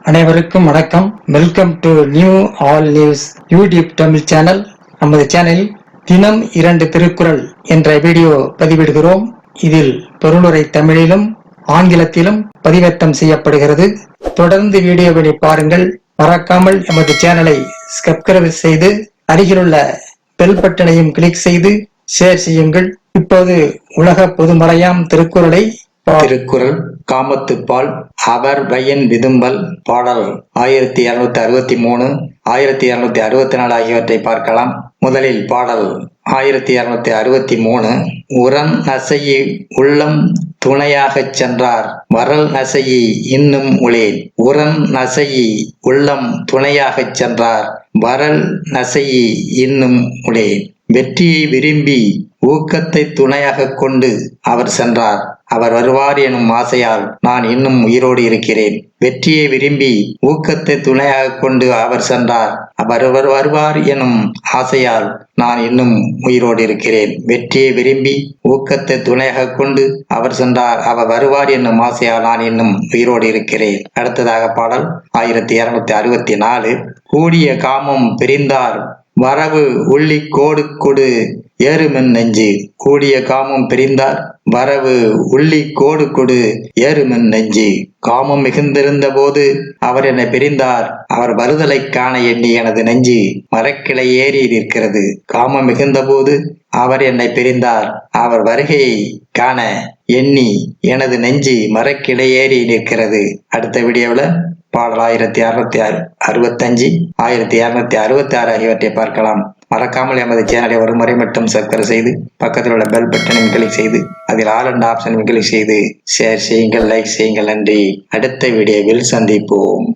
அனைவருக்கும் வணக்கம். Welcome to new all news YouTube Tamil channel. நமது சேனலில் தினம் 2 திருக்குறள் என்ற வீடியோ பதிவிடுகிறோம். இதில் பொருளுரை தமிழிலும் ஆங்கிலத்திலும் பதிவேற்றம் செய்யப்படுகிறது. தொடர்ந்து வீடியோவினை பாருங்கள். மறக்காமல் எமது சேனலை சப்ஸ்கிரைப் செய்து அருகிலுள்ள பெல் பட்டனையும் கிளிக் செய்து ஷேர் செய்யுங்கள். இப்போது உலக பொதுமறையாம் திருக்குறளை திருக்குறள் காமத்துப்பால் அவர் பயன் விதும்பல் பாடல் 1263 1264 ஆகியவற்றை பார்க்கலாம். முதலில் பாடல் 1263. உரன் நசையி உள்ளம் துணையாகச் சென்றார் வரல் நசையி இன்னும் உளேன். உரன் நசையி உள்ளம் துணையாகச் சென்றார் வரல் நசையி இன்னும் உளேன். வெற்றியை விரும்பி ஊக்கத்தை துணையாக கொண்டு அவர் சென்றார். அவர் வருவார் எனும் ஆசையால் நான் இன்னும் உயிரோடு இருக்கிறேன். வெற்றியை விரும்பி ஊக்கத்தை துணையாக கொண்டு அவர் சென்றார். அவர் வருவார் எனும் ஆசையால் நான் இன்னும் உயிரோடு இருக்கிறேன். வெற்றியை விரும்பி ஊக்கத்தை துணையாக கொண்டு அவர் சென்றார். அவர் வருவார் என்னும் ஆசையால் நான் இன்னும் உயிரோடு இருக்கிறேன். அடுத்ததாக பாடல் 1264. கூடிய காமம் பிரிந்தார் வரவு உள்ளி கோடு கொடு ஏறுமென் நெஞ்சு. கூடிய காமம் பிரிந்தார் வரவு உள்ளி கோடு கொடு ஏறுமென் நெஞ்சு. காமம் மிகுந்திருந்த போது அவர் என்னை பிரிந்தார். அவர் வருதலை காண எண்ணி எனது நெஞ்சு மரக்கிளை ஏறி இருக்கிறது. காமம் மிகுந்த போது அவர் என்னை பிரிந்தார். அவர் வருகையை காண எண்ணி எனது நெஞ்சு மரக்கிளை ஏறி நிற்கிறது. அடுத்த வீடியோவில் பாடல் 1665 1266 ஆகியவற்றை பார்க்கலாம். மறக்காமல் எமது சேனலை ஒரு முறை மட்டும் சப்ஸ்கிரைப் செய்து பக்கத்தில் உள்ள பெல் பட்டனை கிளிக் செய்து அதில் ஆல் என்ற ஆப்ஷனை கிளிக் செய்து ஷேர் செய்யுங்கள், லைக் செய்யுங்கள். நன்றி. அடுத்த வீடியோவில் சந்திப்போம்.